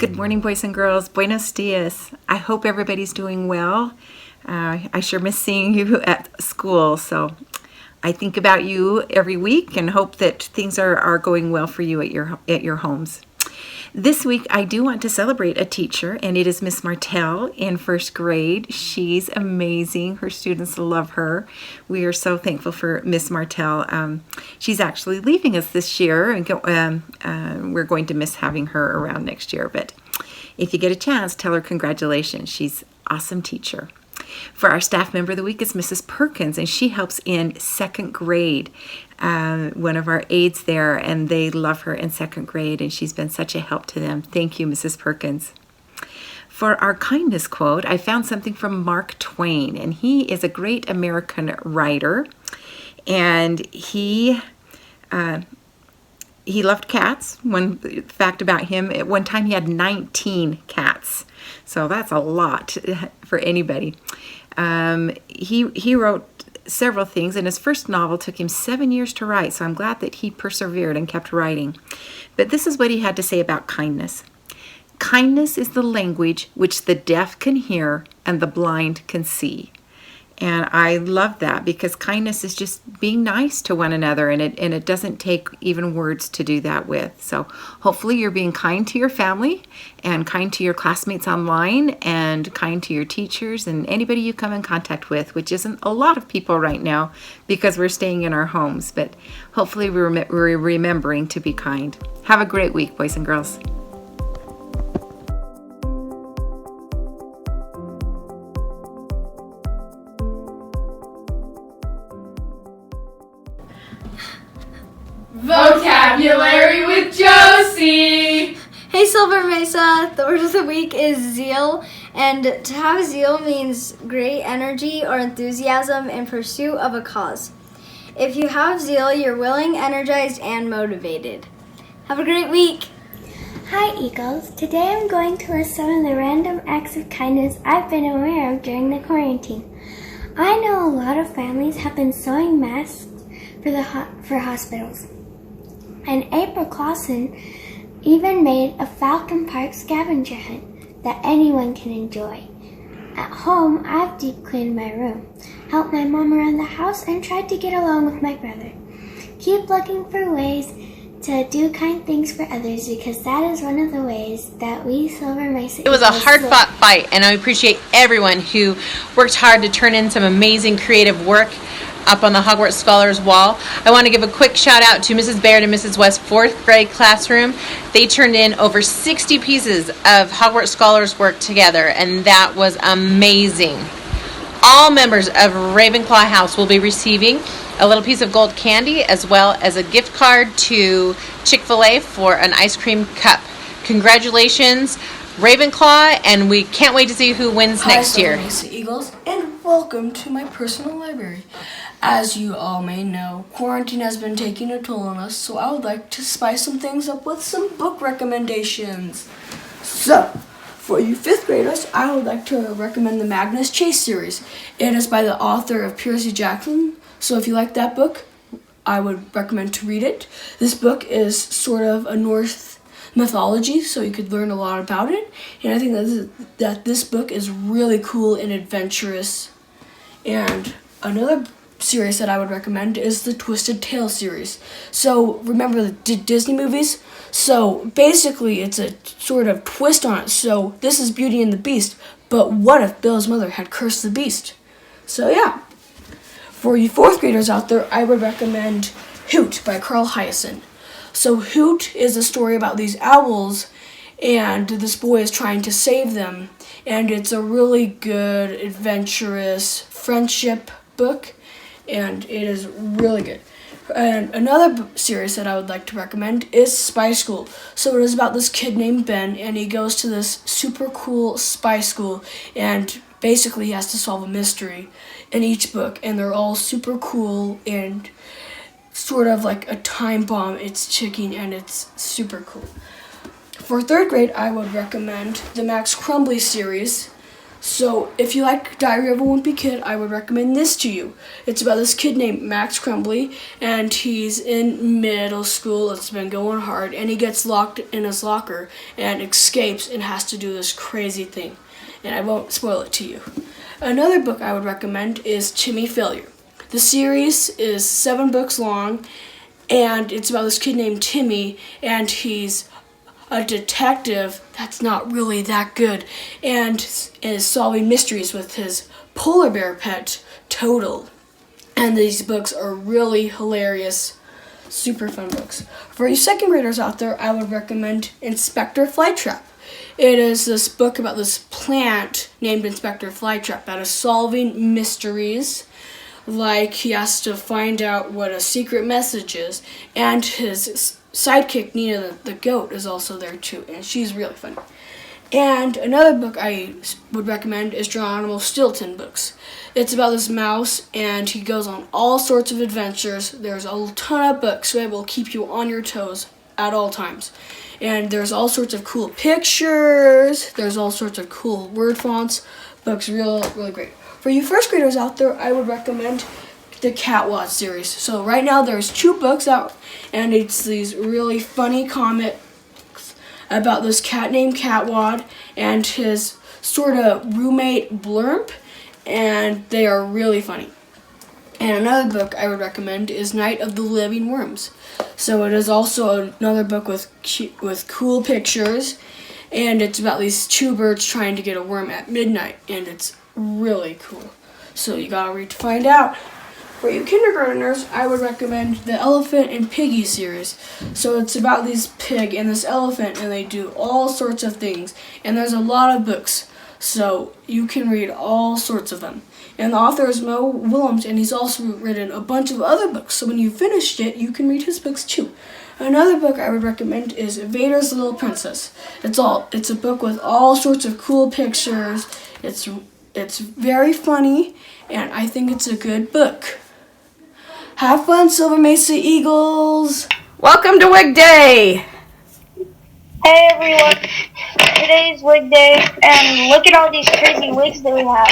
Good morning, boys and girls. Buenos dias. I hope everybody's doing well. I sure miss seeing you at school, so I think about you every week and hope that things are going well for you at your homes. This week, I do want to celebrate a teacher, and it is Miss Martell in first grade. She's amazing. Her students love her. We are so thankful for Miss Martell. She's actually leaving us this year, and we're going to miss having her around next year. But if you get a chance, tell her congratulations. She's an awesome teacher. For our staff member of the week is Mrs. Perkins, and she helps in second grade. One of our aides there, and they love her in second grade, and she's been such a help to them. Thank you, Mrs. Perkins. For our kindness quote, I found something from Mark Twain, and he is a great American writer, and he loved cats. One fact about him, at one time he had 19 cats. So that's a lot for anybody. He wrote several things, and his first novel took him 7 years to write, so I'm glad that he persevered and kept writing. But this is what he had to say about kindness. Kindness is the language which the deaf can hear and the blind can see. And I love that, because kindness is just being nice to one another, and it doesn't take even words to do that with. So hopefully you're being kind to your family and kind to your classmates online and kind to your teachers and anybody you come in contact with, which isn't a lot of people right now because we're staying in our homes. But hopefully we're remembering to be kind. Have a great week, boys and girls. Vocabulary with Josie! Hey Silver Mesa, the word of the week is zeal, and to have zeal means great energy or enthusiasm in pursuit of a cause. If you have zeal, you're willing, energized, and motivated. Have a great week! Hi Eagles, today I'm going to list some of the random acts of kindness I've been aware of during the quarantine. I know a lot of families have been sewing masks for hospitals. And April Clausen even made a Falcon Park scavenger hunt that anyone can enjoy. At home, I've deep cleaned my room, helped my mom around the house, and tried to get along with my brother. Keep looking for ways to do kind things for others, because that is one of the ways that we Silver Mesa. It was a hard-fought fight, and I appreciate everyone who worked hard to turn in some amazing creative work up on the Hogwarts Scholars wall. I want to give a quick shout out to Mrs. Baird and Mrs. West 4th grade classroom. They turned in over 60 pieces of Hogwarts Scholars work together, and that was amazing. All members of Ravenclaw House will be receiving a little piece of gold candy as well as a gift card to Chick-fil-A for an ice cream cup. Congratulations, Ravenclaw, and we can't wait to see who wins next year. Hi, Mesa Eagles, and welcome to my personal library. As you all may know, quarantine has been taking a toll on us, so I would like to spice some things up with some book recommendations. So, for you 5th graders, I would like to recommend the Magnus Chase series. It is by the author of Percy Jackson, so if you like that book, I would recommend to read it. This book is sort of a Norse mythology, so you could learn a lot about it, and I think that this book is really cool and adventurous. And another series that I would recommend is the Twisted Tales series. So remember the Disney movies? So basically it's a sort of twist on it. So this is Beauty and the Beast, but what if Bill's mother had cursed the Beast? So yeah. For you 4th graders out there, I would recommend Hoot by Carl Hyacin. So Hoot is a story about these owls, and this boy is trying to save them, and it's a really good, adventurous friendship book, and it is really good. And another series that I would like to recommend is Spy School. So it is about this kid named Ben, and he goes to this super cool spy school, and basically he has to solve a mystery in each book, and they're all super cool and sort of like a time bomb. It's ticking, and it's super cool. For 3rd grade, I would recommend the Max Crumbly series. So if you like Diary of a Wimpy Kid, I would recommend this to you. It's about this kid named Max Crumbly, and he's in middle school. It's been going hard, and he gets locked in his locker and escapes and has to do this crazy thing. And I won't spoil it to you. Another book I would recommend is Timmy Failure. The series is 7 books long, and it's about this kid named Timmy, and he's a detective that's not really that good and is solving mysteries with his polar bear pet, Total. And these books are really hilarious, super fun books. For you second graders out there, I would recommend Inspector Flytrap. It is this book about this plant named Inspector Flytrap that is solving mysteries. Like he has to find out what a secret message is, and his sidekick Nina the goat is also there too, and she's really funny. And another book I would recommend is Geronimo Stilton books. It's about this mouse, and he goes on all sorts of adventures. There's a ton of books, so it will keep you on your toes at all times. And there's all sorts of cool pictures. There's all sorts of cool word fonts. Books really great. For you first graders out there, I would recommend the Catwad series. So right now there's 2 books out, and it's these really funny comics about this cat named Catwad and his sort of roommate Blurp, and they are really funny. And another book I would recommend is Night of the Living Worms. So it is also another book with cool pictures, and it's about these 2 birds trying to get a worm at midnight, and it's really cool. So you gotta read to find out. For you kindergartners, I would recommend the Elephant and Piggy series. So it's about this pig and this elephant, and they do all sorts of things. And there's a lot of books, so you can read all sorts of them. And the author is Mo Willems, and he's also written a bunch of other books. So when you finished it, you can read his books too. Another book I would recommend is Vader's Little Princess. It's a book with all sorts of cool pictures. It's very funny, and I think it's a good book. Have fun, Silver Mesa Eagles! Welcome to Wig Day! Hey everyone, today's wig day, and look at all these crazy wigs that we have.